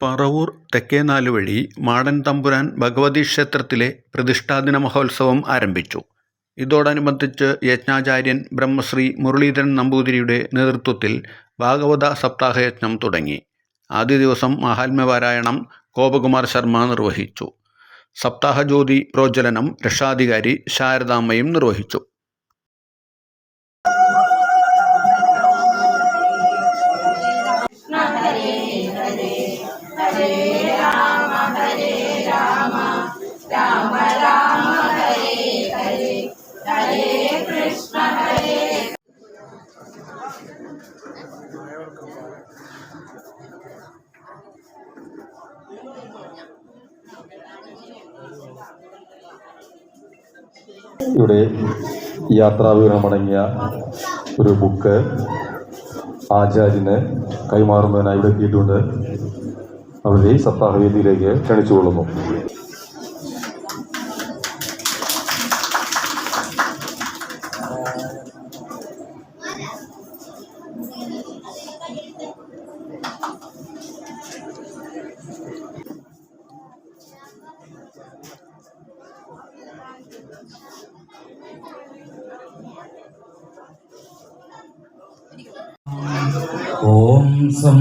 പറവൂർ തെക്കേനാലുവഴി മാടൻ തമ്പുരാൻ ഭഗവതി ക്ഷേത്രത്തിലെ പ്രതിഷ്ഠാദിന മഹോത്സവം ആരംഭിച്ചു. ഇതോടനുബന്ധിച്ച് യജ്ഞാചാര്യൻ ബ്രഹ്മശ്രീ മുരളീധരൻ നമ്പൂതിരിയുടെ നേതൃത്വത്തിൽ ഭാഗവത സപ്താഹയജ്ഞം തുടങ്ങി. ആദ്യ ദിവസം മാഹാത്മ്യപാരായണം ഗോപകുമാർ ശർമ്മ നിർവഹിച്ചു. സപ്താഹജ്യോതി പ്രോജ്വലനം രക്ഷാധികാരി ശാരദാമ്മയും നിർവഹിച്ചു. ഇവിടെ യാത്രാവിവരണമടങ്ങിയ ഒരു ബുക്ക് ആചാര്യന് കൈമാറുന്നതിനായി ഇവിടെ എത്തിയിട്ടുണ്ട്. അവരെ സപ്താഹവേദിയിലേക്ക് ക്ഷണിച്ചുകൊള്ളുന്നു. ഓം സം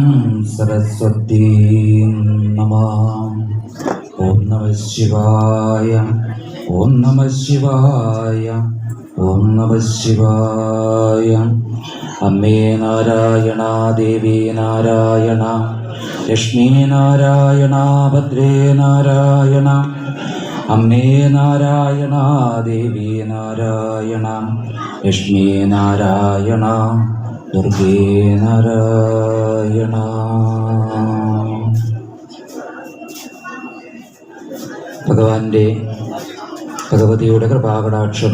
സരസ്വതി നമഃ. ഓം നമഃ ശിവായ. ഓം നമഃ ശിവായ. ഓം നമഃ ശിവായ. അമ്മേ നാരായണ, ദേവി നാരായണ, ലക്ഷ്മീ നാരായണ, ഭദ്രേ നാരായണ. അമ്മേ നാരായണ, ദേവി നാരായണ, ലക്ഷ്മീ നാരായണ, ദുർഗേ നാരായണ. ഭഗവതിയുടെ കൃപാകടാക്ഷം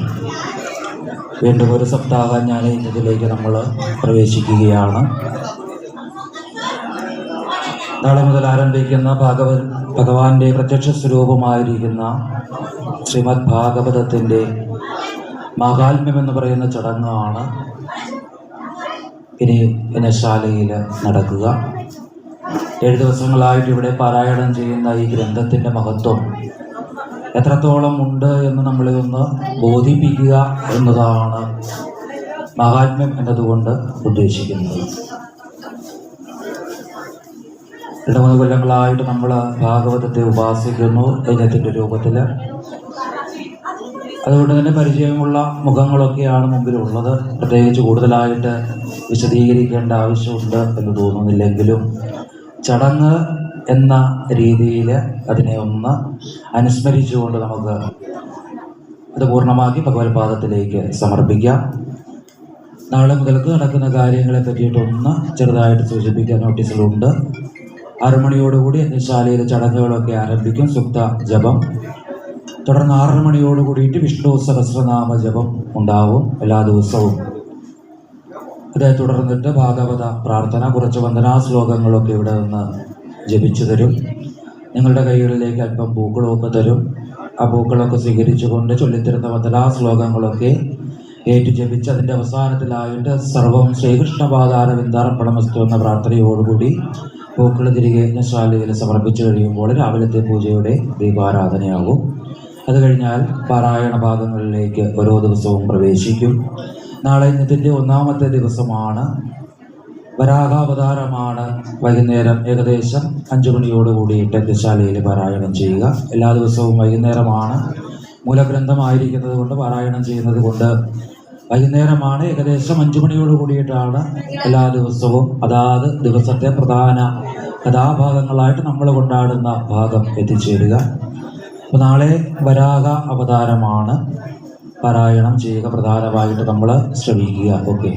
വീണ്ടും ഒരു സപ്താഹം ഞാൻ ഇന്നതിലേക്ക് നമ്മൾ പ്രവേശിക്കുകയാണ്. നാളെ മുതൽ ആരംഭിക്കുന്ന ഭഗവാന്റെ പ്രത്യക്ഷ സ്വരൂപമായിരിക്കുന്ന ശ്രീമദ് ഭാഗവതത്തിൻ്റെ മാഹാത്മ്യം എന്ന് പറയുന്ന ചടങ്ങാണ് ഇനി യജ്ഞശാലയിൽ നടക്കുക. 7 ദിവസങ്ങളായിട്ട് ഇവിടെ പാരായണം ചെയ്യുന്ന ഈ ഗ്രന്ഥത്തിൻ്റെ മഹത്വം എത്രത്തോളം ഉണ്ട് എന്ന് നമ്മളെ ഒന്ന് ബോധിപ്പിക്കുക എന്നതാണ് മഹാത്മ്യം എന്നതുകൊണ്ട് ഉദ്ദേശിക്കുന്നത്. 2-3 കൊല്ലങ്ങളായിട്ട് നമ്മൾ ഭാഗവതത്തെ ഉപാസിക്കുന്നു യജ്ഞത്തിൻ്റെ രൂപത്തിൽ. അതുകൊണ്ട് തന്നെ പരിചയമുള്ള മുഖങ്ങളൊക്കെയാണ് മുമ്പിലുള്ളത്. പ്രത്യേകിച്ച് കൂടുതലായിട്ട് വിശദീകരിക്കേണ്ട ആവശ്യമുണ്ട് എന്ന് തോന്നുന്നില്ലെങ്കിലും ചടങ്ങ് എന്ന രീതിയിൽ അതിനെ ഒന്ന് അനുസ്മരിച്ചുകൊണ്ട് നമുക്ക് അത് പൂർണ്ണമാക്കി ഭഗവത്പാദത്തിലേക്ക് സമർപ്പിക്കാം. നാളെ മുതൽക്ക് നടക്കുന്ന കാര്യങ്ങളെ പറ്റിയിട്ടൊന്ന് ചെറുതായിട്ട് സൂചിപ്പിക്കാൻ നോട്ടീസിലുണ്ട്. 6 മണിയോടുകൂടി യജ്ഞശാലയിലെ ചടങ്ങുകളൊക്കെ ആരംഭിക്കും. സുക്ത ജപം തുടർന്ന് 6 മണിയോട് കൂടിയിട്ട് വിഷ്ണു സഹസ്രനാമ ജപം ഉണ്ടാവും എല്ലാ ദിവസവും. അതേ തുടർന്നിട്ട് ഭാഗവത പ്രാർത്ഥന, കുറച്ച് വന്ദനാ ശ്ലോകങ്ങളൊക്കെ ഇവിടെ നിന്ന് ജപിച്ചു തരും. നിങ്ങളുടെ കൈകളിലേക്ക് അല്പം പൂക്കളൊക്കെ തരും. ആ പൂക്കളൊക്കെ സ്വീകരിച്ചുകൊണ്ട് ചൊല്ലിത്തരുന്ന വന്ദനാ ശ്ലോകങ്ങളൊക്കെ ഏറ്റു ജപിച്ച് അതിൻ്റെ അവസാനത്തിലായിട്ട് സർവം ശ്രീകൃഷ്ണപാദാരവിന്ദാർപ്പണമസ്തു എന്ന പ്രാർത്ഥനയോടുകൂടി പൂക്കൾ തിരികെ യജ്ഞശാലയിൽ സമർപ്പിച്ചു കഴിയുമ്പോൾ രാവിലത്തെ പൂജയുടെ ദീപാരാധനയാകും. അത് കഴിഞ്ഞാൽ പാരായണ ഭാഗങ്ങളിലേക്ക് ഓരോ ദിവസവും പ്രവേശിക്കും. നാളെ ഇന്നത്തിൻ്റെ 1ാമത്തെ ദിവസമാണ്. വരാഹാവതാരമാണ്. വൈകുന്നേരം ഏകദേശം 5 മണിയോടുകൂടിയിട്ട് യജ്ഞശാലയിൽ പാരായണം ചെയ്യുക. എല്ലാ ദിവസവും വൈകുന്നേരമാണ്. മൂലഗ്രന്ഥമായിരിക്കുന്നത് കൊണ്ട് പാരായണം ചെയ്യുന്നത് കൊണ്ട് വൈകുന്നേരമാണ്. ഏകദേശം 5 മണിയോട് കൂടിയിട്ടാണ് എല്ലാ ദിവസവും അതാത് ദിവസത്തെ പ്രധാന കഥാഭാഗങ്ങളായിട്ട് നമ്മൾ കൊണ്ടാടുന്ന ഭാഗം എത്തിച്ചേരുക. അപ്പോൾ നാളെ വരാഹ അവതാരമാണ്. പാരായണം ചെയ്യുക പ്രധാനമായിട്ട് നമ്മൾ ശ്രമിക്കുക. ഓക്കെ,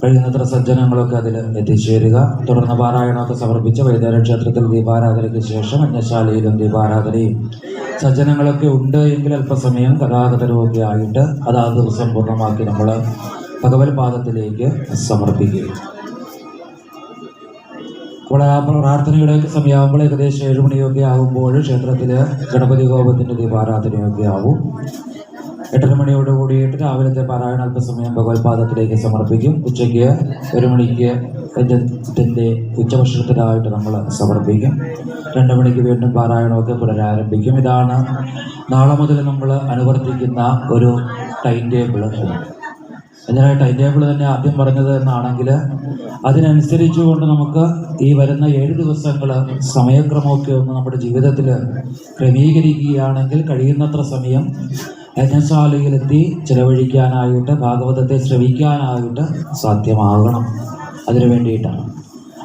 കഴിയുന്നത്ര സജ്ജനങ്ങളൊക്കെ അതിൽ എത്തിച്ചേരുക. തുടർന്ന് പാരായണമൊക്കെ സമർപ്പിച്ച് വൈകുന്നേര ക്ഷേത്രത്തിൽ ദീപാരാധനയ്ക്ക് ശേഷം യജ്ഞശാലയിലും ദീപാരാധനയും സജ്ജനങ്ങളൊക്കെ ഉണ്ട് എങ്കിൽ അല്പസമയം കഥാകതരമൊക്കെ ആയിട്ട് അത് ആ ദിവസം പൂർണ്ണമാക്കി നമ്മൾ ഭഗവത്പാദത്തിലേക്ക് സമർപ്പിക്കുക. അപ്പോൾ ആ പ്രാർത്ഥനയുടെയൊക്കെ സമയമാകുമ്പോൾ ഏകദേശം 7 മണിയൊക്കെ ആകുമ്പോൾ ക്ഷേത്രത്തിൽ ഗണപതി ഹോമത്തിൻ്റെ ദീപാരാധനയൊക്കെ ആവും. 8:30 മണിയോട് കൂടിയിട്ട് രാവിലത്തെ പാരായണ അല്പസമയം ഭഗവത്പാദത്തിലേക്ക് സമർപ്പിക്കും. ഉച്ചയ്ക്ക് 1 മണിക്ക് ഇതിൻ്റെ ഉച്ചഭക്ഷണത്തിനായിട്ട് നമ്മൾ സമർപ്പിക്കും. 2 മണിക്ക് വീണ്ടും പാരായണമൊക്കെ പുനരാരംഭിക്കും. ഇതാണ് നാളെ മുതൽ നമ്മൾ അനുവർത്തിക്കുന്ന ഒരു ടൈം ടേബിൾ. അതിനായി ടൈം ടേബിൾ തന്നെ ആദ്യം പറഞ്ഞത് എന്നാണെങ്കിൽ അതിനനുസരിച്ചുകൊണ്ട് നമുക്ക് ഈ വരുന്ന 7 ദിവസങ്ങൾ സമയക്രമമൊക്കെ ഒന്ന് നമ്മുടെ ജീവിതത്തിൽ ക്രമീകരിക്കുകയാണെങ്കിൽ കഴിയുന്നത്ര സമയം യജ്ഞശാലയിലെത്തി ചിലവഴിക്കാനായിട്ട്, ഭാഗവതത്തെ ശ്രവിക്കാനായിട്ട് സാധ്യമാകണം. അതിനു വേണ്ടിയിട്ടാണ്.